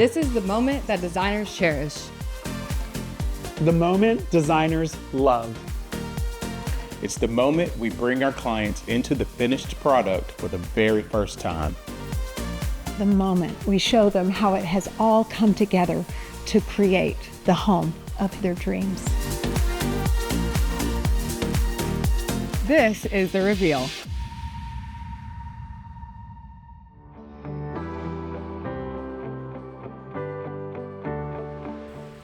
This is the moment that designers cherish. The moment designers love. It's the moment we bring our clients into the finished product for the very first time. The moment we show them how it has all come together to create the home of their dreams. This is the reveal.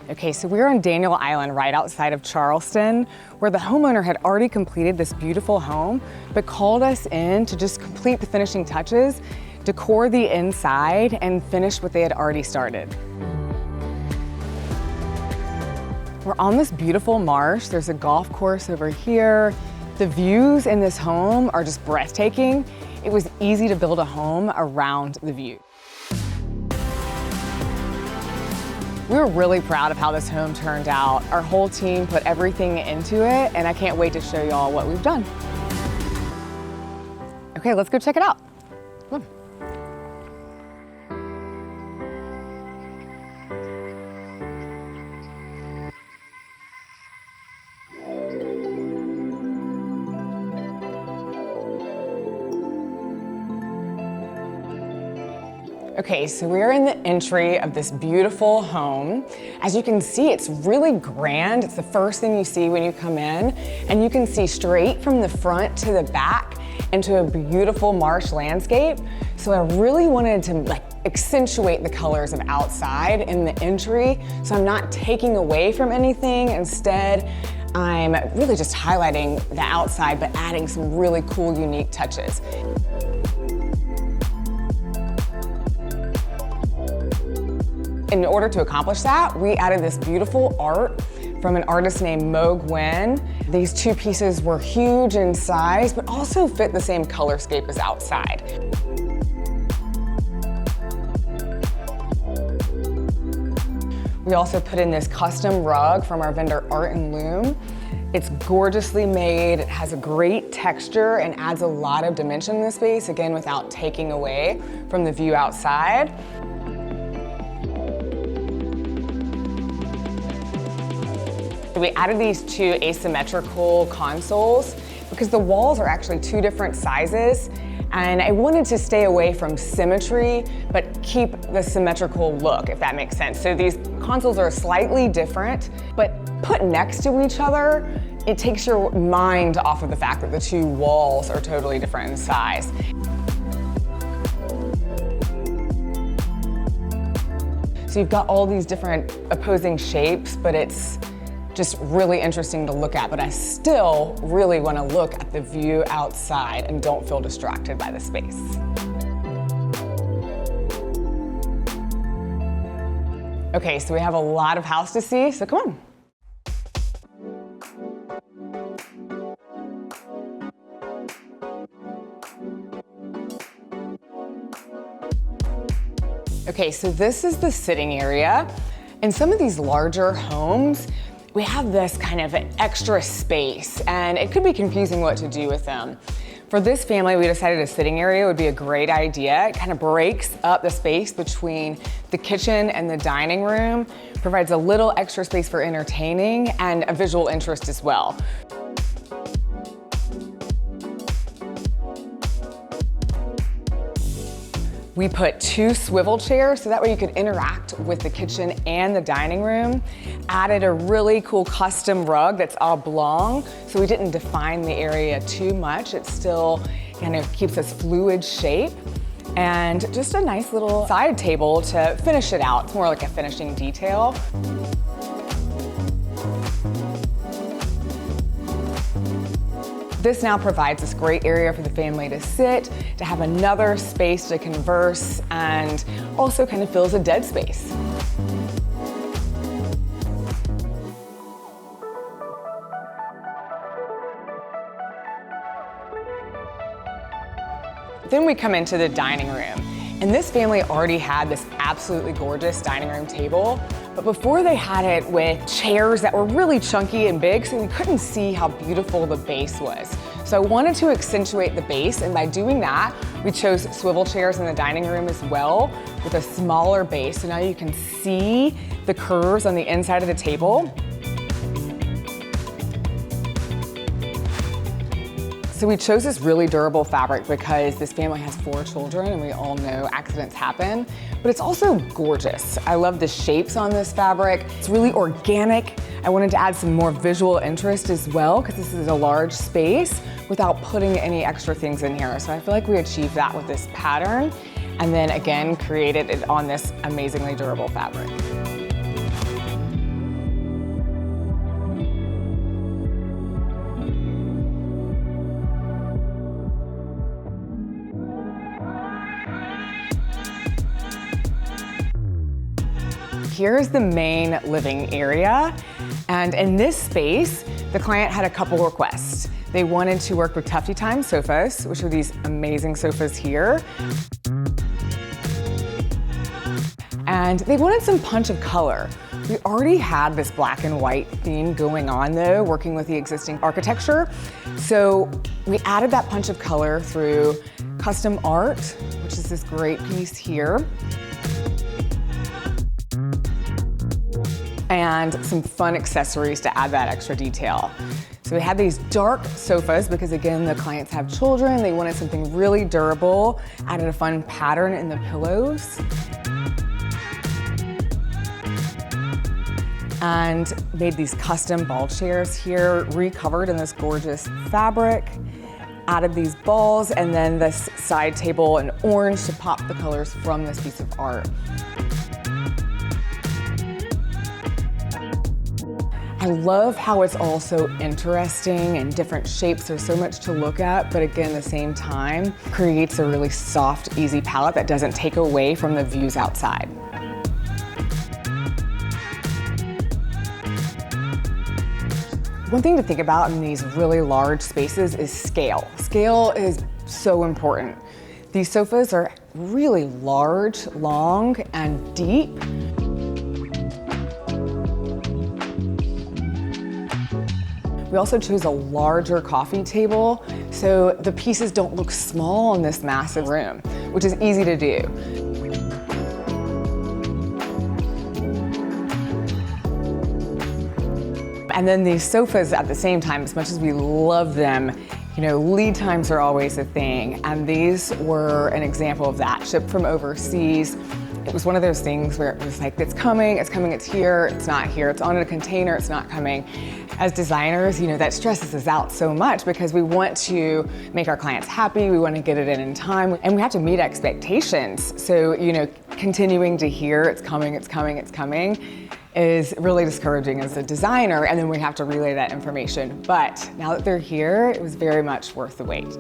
Okay, so we're on Daniel Island right outside of Charleston, where the homeowner had already completed this beautiful home, but called us in to just complete the finishing touches, decor the inside, and finish what they had already started. We're on this beautiful marsh. There's a golf course over here. The views in this home are just breathtaking. It was easy to build a home around the view. We were really proud of how this home turned out. Our whole team put everything into it, and I can't wait to show you all what we've done. Okay, let's go check it out. Come on. Okay, so we're in the entry of this beautiful home. As you can see, it's really grand. It's the first thing you see when you come in, and you can see straight from the front to the back into a beautiful marsh landscape. So I really wanted to accentuate the colors of outside in the entry, so I'm not taking away from anything. Instead, I'm really just highlighting the outside, but adding some really cool, unique touches. In order to accomplish that, we added this beautiful art from an artist named Mo Gwyn. These two pieces were huge in size, but also fit the same colorscape as outside. We also put in this custom rug from our vendor Art and Loom. It's gorgeously made, it has a great texture and adds a lot of dimension in the space, again, without taking away from the view outside. We added these two asymmetrical consoles because the walls are actually two different sizes, and I wanted to stay away from symmetry, but keep the symmetrical look, if that makes sense. So these consoles are slightly different, but put next to each other, it takes your mind off of the fact that the two walls are totally different in size. So you've got all these different opposing shapes, but it's just really interesting to look at, but I still really want to look at the view outside and don't feel distracted by the space. Okay, so we have a lot of house to see, so come on. Okay, so this is the sitting area. In some of these larger homes, we have this kind of extra space, and it could be confusing what to do with them. For this family, we decided a sitting area would be a great idea. It kind of breaks up the space between the kitchen and the dining room, provides a little extra space for entertaining and a visual interest as well. We put two swivel chairs so that way you could interact with the kitchen and the dining room. Added a really cool custom rug that's oblong, so we didn't define the area too much. It still kind of keeps this fluid shape. And just a nice little side table to finish it out. It's more like a finishing detail. This now provides this great area for the family to sit, to have another space to converse, and also kind of fills a dead space. Then we come into the dining room. And this family already had this absolutely gorgeous dining room table, but before they had it with chairs that were really chunky and big, so we couldn't see how beautiful the base was. So I wanted to accentuate the base, and by doing that, We chose swivel chairs in the dining room as well with a smaller base, so now you can see the curves on the inside of the table. So we chose this really durable fabric because this family has 4 children and we all know accidents happen, but it's also gorgeous. I love the shapes on this fabric. It's really organic. I wanted to add some more visual interest as well because this is a large space without putting any extra things in here. So I feel like we achieved that with this pattern and then again created it on this amazingly durable fabric. Here's the main living area. And in this space, the client had a couple requests. They wanted to work with Tufty Time sofas, which are these amazing sofas here. And they wanted some punch of color. We already had this black and white theme going on though, working with the existing architecture. So we added that punch of color through custom art, which is this great piece here. And some fun accessories to add that extra detail. So we had these dark sofas because again, the clients have children, they wanted something really durable, added a fun pattern in the pillows. And made these custom ball chairs here, recovered in this gorgeous fabric. Added these balls and then this side table in orange to pop the colors from this piece of art. I love how it's all so interesting and different shapes. There's so much to look at, but again, at the same time, creates a really soft, easy palette that doesn't take away from the views outside. One thing to think about in these really large spaces is scale. Scale is so important. These sofas are really large, long, and deep. We also chose a larger coffee table, so the pieces don't look small in this massive room, which is easy to do. And then these sofas at the same time, as much as we love them, you know, lead times are always a thing, and these were an example of that, shipped from overseas. It was one of those things where it was like, it's coming, it's here, it's not here, it's on a container, it's not coming. As designers, you know, that stresses us out so much because we want to make our clients happy, we want to get it in time, and we have to meet expectations. So, you know, continuing to hear it's coming is really discouraging as a designer, and then we have to relay that information. But now that they're here, it was very much worth the wait.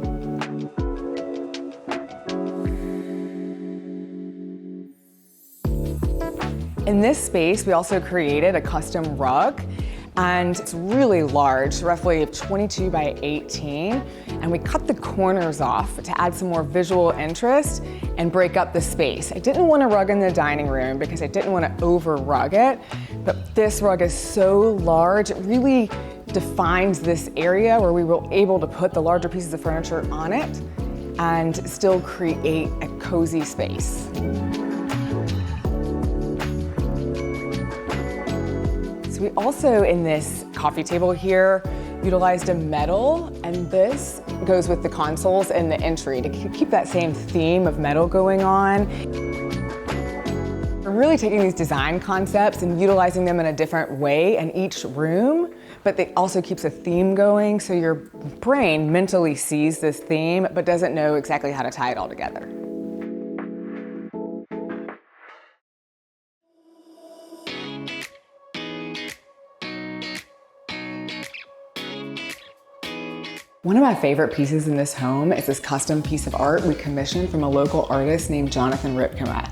In this space, we also created a custom rug, and it's really large, roughly 22 by 18, and we cut the corners off to add some more visual interest and break up the space. I didn't want a rug in the dining room because I didn't want to over rug it, but this rug is so large, it really defines this area where we were able to put the larger pieces of furniture on it and still create a cozy space. So we also, in this coffee table here, utilized a metal, and this goes with the consoles and the entry to keep that same theme of metal going on. We're really taking these design concepts and utilizing them in a different way in each room, but it also keeps a theme going, so your brain mentally sees this theme but doesn't know exactly how to tie it all together. One of my favorite pieces in this home is this custom piece of art we commissioned from a local artist named Jonathan Ripkamat.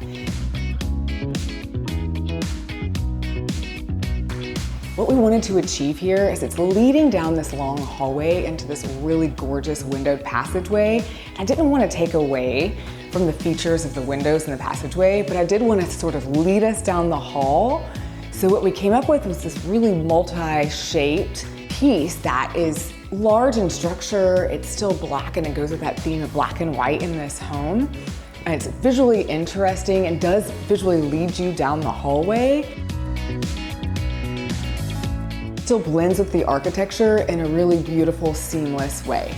What we wanted to achieve here is it's leading down this long hallway into this really gorgeous windowed passageway. I didn't want to take away from the features of the windows in the passageway, but I did want to sort of lead us down the hall. So what we came up with was this really multi-shaped piece that is large in structure. It's still black and it goes with that theme of black and white in this home. And it's visually interesting and does visually lead you down the hallway. Still blends with the architecture in a really beautiful, seamless way.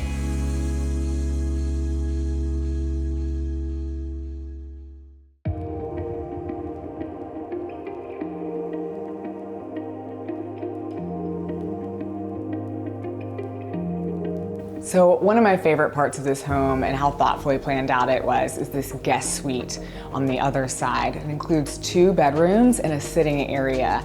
So one of my favorite parts of this home and how thoughtfully planned out it was is this guest suite on the other side. It includes 2 bedrooms and a sitting area.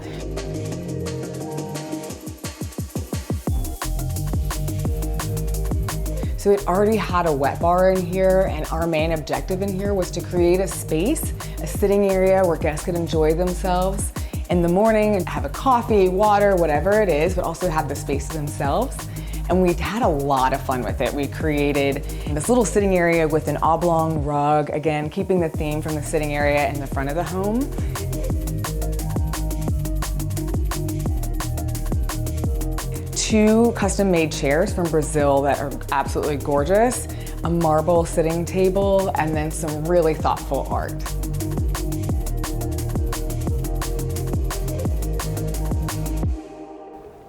So it already had a wet bar in here, and our main objective in here was to create a space, a sitting area where guests could enjoy themselves in the morning and have a coffee, water, whatever it is, but also have the space to themselves. And we had a lot of fun with it. We created this little sitting area with an oblong rug, again, keeping the theme from the sitting area in the front of the home. Two custom-made chairs from Brazil that are absolutely gorgeous, a marble sitting table, and then some really thoughtful art.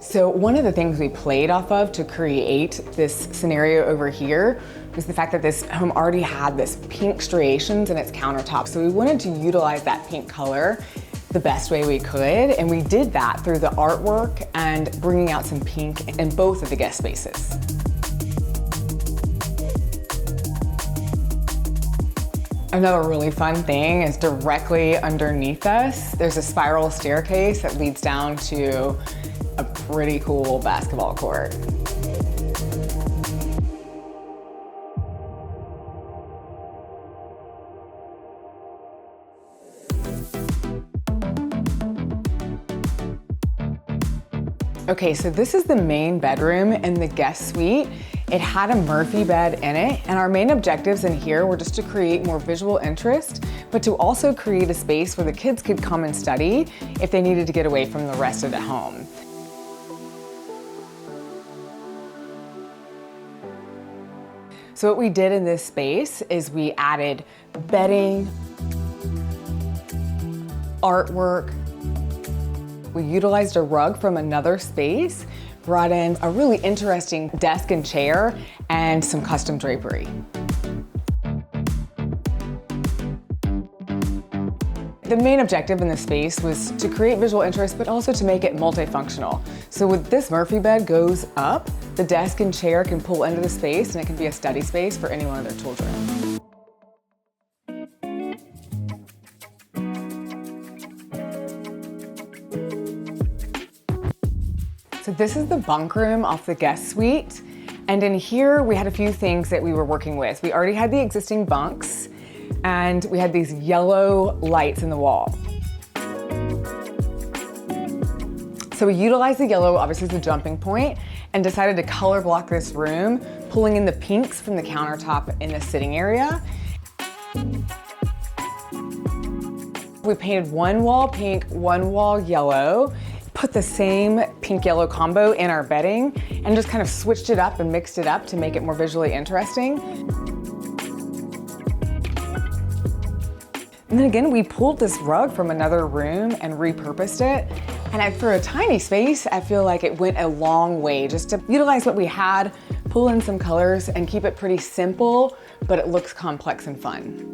So one of the things we played off of to create this scenario over here was the fact that this home already had this pink striations in its countertop. So we wanted to utilize that pink color the best way we could, and we did that through the artwork and bringing out some pink in both of the guest spaces. Another really fun thing is directly underneath us, there's a spiral staircase that leads down to a pretty cool basketball court. Okay, so this is the main bedroom in the guest suite. It had a Murphy bed in it, and our main objectives in here were just to create more visual interest, but to also create a space where the kids could come and study if they needed to get away from the rest of the home. So what we did in this space is we added bedding, artwork. We utilized a rug from another space, brought in a really interesting desk and chair, and some custom drapery. The main objective in this space was to create visual interest, but also to make it multifunctional. So with this Murphy bed goes up, the desk and chair can pull into the space, and it can be a study space for any one of their children. So this is the bunk room off the guest suite. And in here, we had a few things that we were working with. We already had the existing bunks, and we had these yellow lights in the wall. So we utilized the yellow, obviously, as a jumping point, and decided to color block this room, pulling in the pinks from the countertop in the sitting area. We painted one wall pink, one wall yellow, put the same pink-yellow combo in our bedding, and just kind of switched it up and mixed it up to make it more visually interesting. And then again, we pulled this rug from another room and repurposed it. And for a tiny space, I feel like it went a long way just to utilize what we had, pull in some colors, and keep it pretty simple, but it looks complex and fun.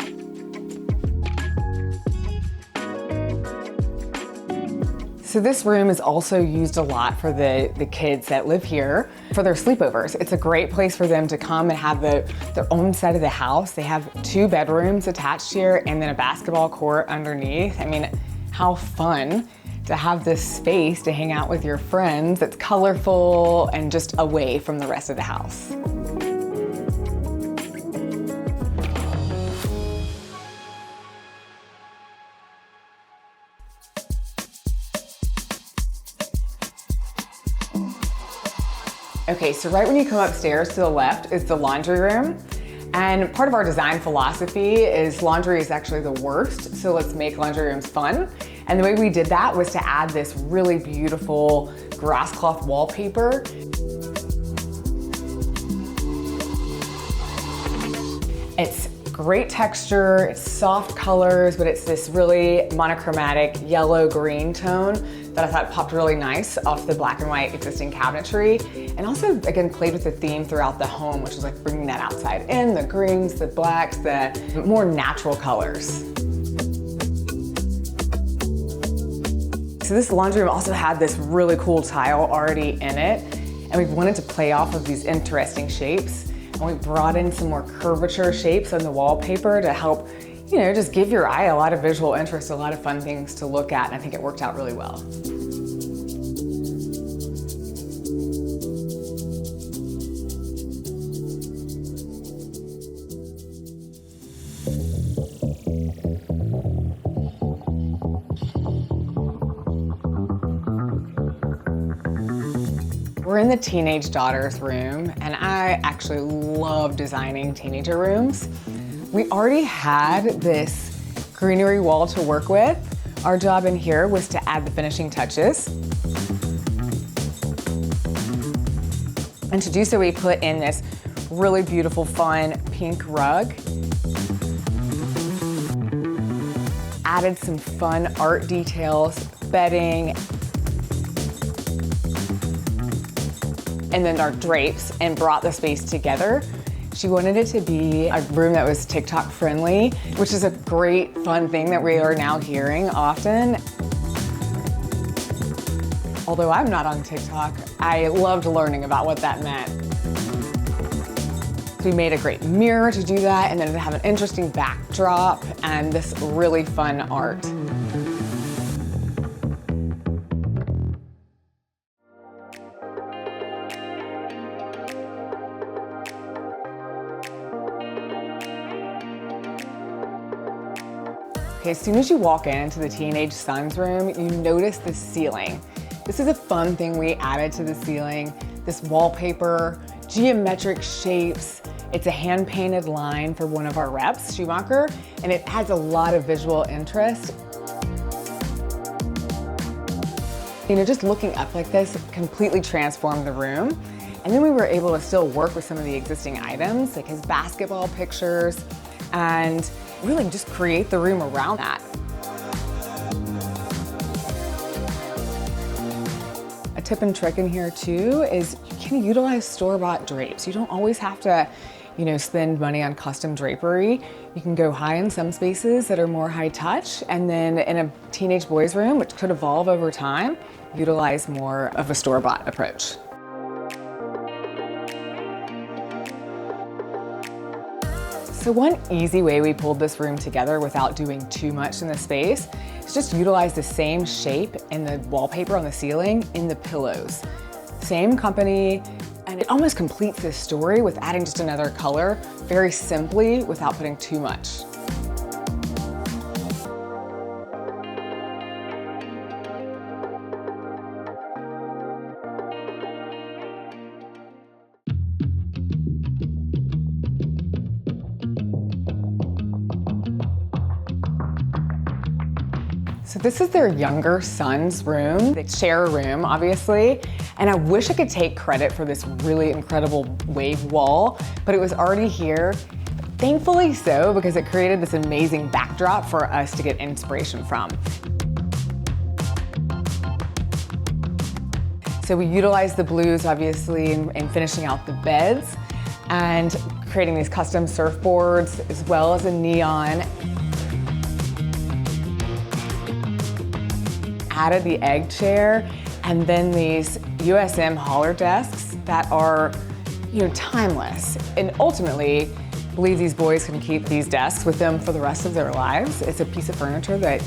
So this room is also used a lot for the kids that live here for their sleepovers. It's a great place for them to come and have their own side of the house. They have 2 bedrooms attached here and then a basketball court underneath. I mean, how fun to have this space to hang out with your friends that's colorful and just away from the rest of the house. Okay, so right when you come upstairs to the left is the laundry room. And part of our design philosophy is laundry is actually the worst, so let's make laundry rooms fun. And the way we did that was to add this really beautiful grass cloth wallpaper. It's great texture, it's soft colors, but it's this really monochromatic yellow-green tone that I thought popped really nice off the black and white existing cabinetry. And also, again, played with the theme throughout the home, which was like bringing that outside in, the greens, the blacks, the more natural colors. So this laundry room also had this really cool tile already in it, and we wanted to play off of these interesting shapes. And we brought in some more curvature shapes on the wallpaper to help, you know, just give your eye a lot of visual interest, a lot of fun things to look at, and I think it worked out really well. We're in the teenage daughter's room, and I actually love designing teenager rooms. We already had this greenery wall to work with. Our job in here was to add the finishing touches. And to do so, we put in this really beautiful, fun pink rug. Added some fun art details, bedding, and then our drapes, and brought the space together. She wanted it to be a room that was TikTok friendly, which is a great fun thing that we are now hearing often. Although I'm not on TikTok, I loved learning about what that meant. We made a great mirror to do that, and then to have an interesting backdrop and this really fun art. Okay, as soon as you walk into the teenage son's room, you notice the ceiling. This is a fun thing we added to the ceiling. This wallpaper, geometric shapes. It's a hand-painted line for one of our reps, Schumacher, and it adds a lot of visual interest. You know, just looking up like this completely transformed the room. And then we were able to still work with some of the existing items, like his basketball pictures, and really just create the room around that. A tip and trick in here too is you can utilize store-bought drapes. You don't always have to, you know, spend money on custom drapery. You can go high in some spaces that are more high touch, and then in a teenage boy's room, which could evolve over time, utilize more of a store-bought approach. So one easy way we pulled this room together without doing too much in the space is just utilize the same shape in the wallpaper on the ceiling in the pillows. Same company, and it almost completes this story with adding just another color very simply without putting too much. So this is their younger son's room. They share a room, obviously, and I wish I could take credit for this really incredible wave wall, but it was already here. Thankfully so, because it created this amazing backdrop for us to get inspiration from. So we utilized the blues, obviously, in finishing out the beds and creating these custom surfboards, as well as a neon. Added the egg chair, and then these USM holler desks that are, you know, timeless. And ultimately, I believe these boys can keep these desks with them for the rest of their lives. It's a piece of furniture that,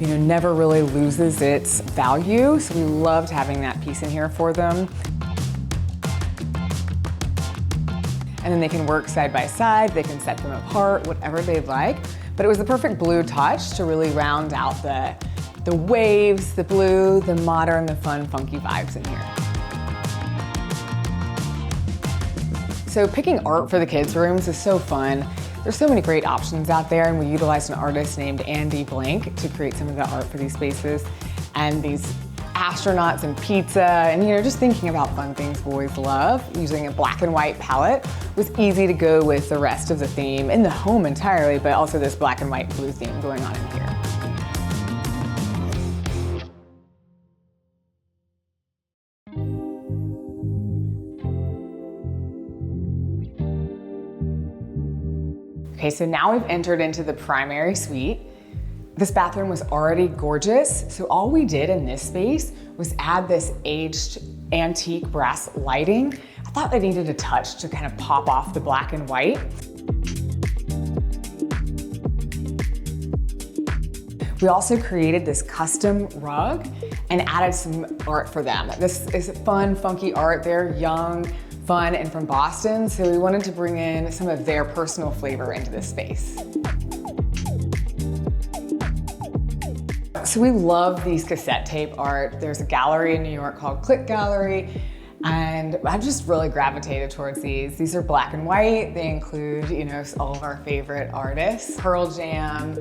you know, never really loses its value. So we loved having that piece in here for them. And then they can work side by side, they can set them apart, whatever they'd like. But it was the perfect blue touch to really round out the waves, the blue, the modern, the fun, funky vibes in here. So picking art for the kids' rooms is so fun. There's so many great options out there, and we utilized an artist named Andy Blank to create some of the art for these spaces. And these astronauts and pizza, and just thinking about fun things boys love. Using a black and white palette was easy to go with the rest of the theme in the home entirely, but also this black and white blue theme going on in here. Okay, so now we've entered into the primary suite. This bathroom was already gorgeous, so all we did in this space was add this aged antique brass lighting. I thought they needed a touch to kind of pop off the black and white. We also created this custom rug and added some art for them. This is fun, funky art. They're young, fun, and from Boston, so we wanted to bring in some of their personal flavor into this space. So we love these cassette tape art. There's a gallery in New York called Click Gallery, and I've just really gravitated towards these. These are black and white. They include, all of our favorite artists. Pearl Jam,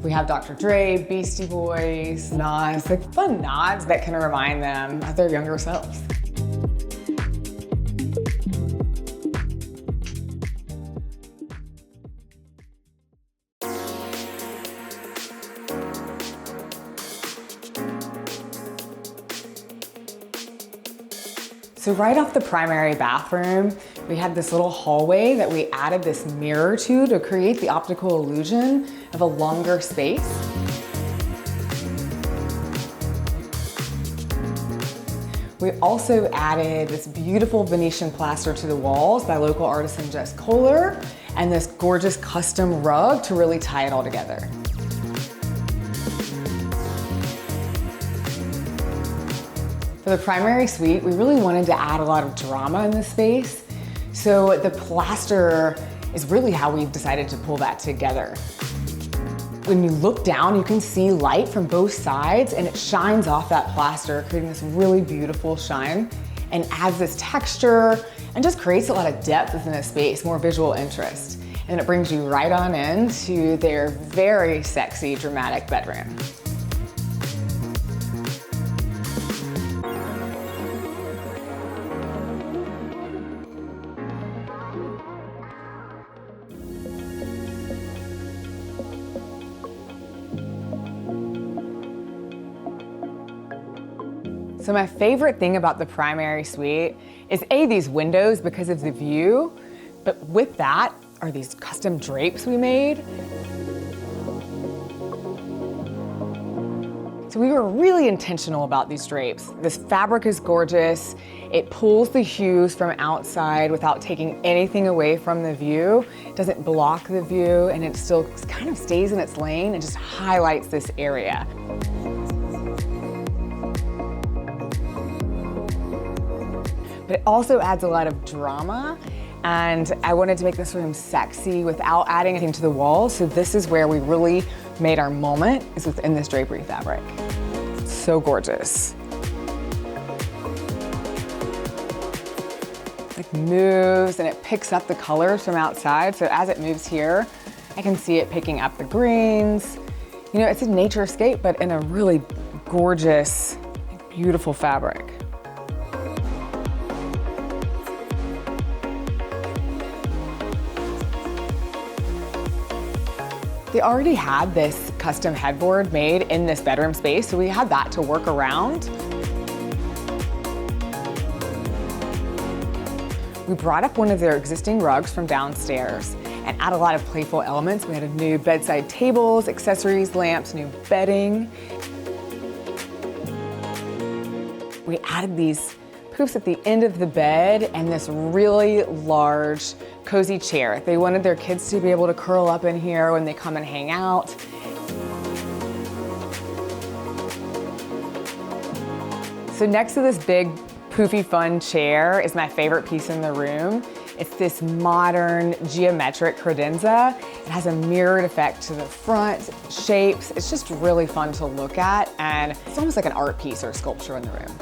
we have Dr. Dre, Beastie Boys, Nas, like fun nods that can remind them of their younger selves. So right off the primary bathroom, we had this little hallway that we added this mirror to create the optical illusion of a longer space. We also added this beautiful Venetian plaster to the walls by local artisan Jess Kohler, and this gorgeous custom rug to really tie it all together. For the primary suite, we really wanted to add a lot of drama in this space. So the plaster is really how we've decided to pull that together. When you look down, you can see light from both sides and it shines off that plaster, creating this really beautiful shine and adds this texture and just creates a lot of depth within the space, more visual interest. And it brings you right on into their very sexy, dramatic bedroom. So my favorite thing about the primary suite is these windows because of the view, but with that are these custom drapes we made. So we were really intentional about these drapes. This fabric is gorgeous. It pulls the hues from outside without taking anything away from the view. It doesn't block the view, and it still kind of stays in its lane and just highlights this area. But it also adds a lot of drama, and I wanted to make this room sexy without adding anything to the walls, so this is where we really made our moment, is within this drapery fabric. It's so gorgeous. It like moves and it picks up the colors from outside, so as it moves here, I can see it picking up the greens. It's a nature escape, but in a really gorgeous, beautiful fabric. They already had this custom headboard made in this bedroom space, so we had that to work around. We brought up one of their existing rugs from downstairs and add a lot of playful elements. We had a new bedside tables, accessories, lamps, new bedding. We added these poofs at the end of the bed and this really large cozy chair. They wanted their kids to be able to curl up in here when they come and hang out. So next to this big, poofy, fun chair is my favorite piece in the room. It's this modern geometric credenza. It has a mirrored effect to the front, shapes. It's just really fun to look at, and it's almost like an art piece or sculpture in the room.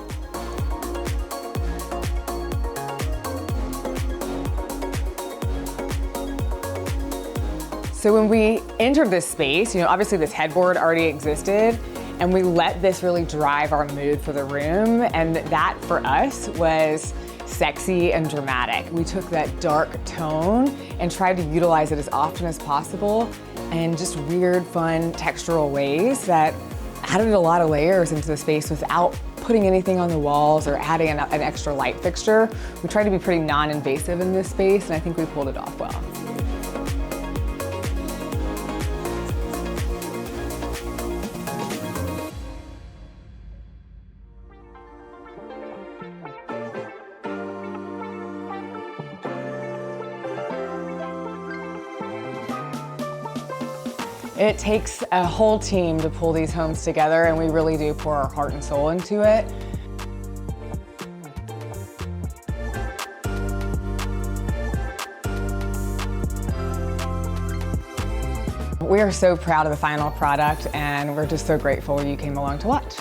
So when we entered this space, obviously this headboard already existed, And we let this really drive our mood for the room, and that for us was sexy and dramatic. We took that dark tone and tried to utilize it as often as possible in just weird, fun, textural ways that added a lot of layers into the space without putting anything on the walls or adding an extra light fixture. We tried to be pretty non-invasive in this space, and I think we pulled it off well. It takes a whole team to pull these homes together, and we really do pour our heart and soul into it. We are so proud of the final product, and we're just so grateful you came along to watch.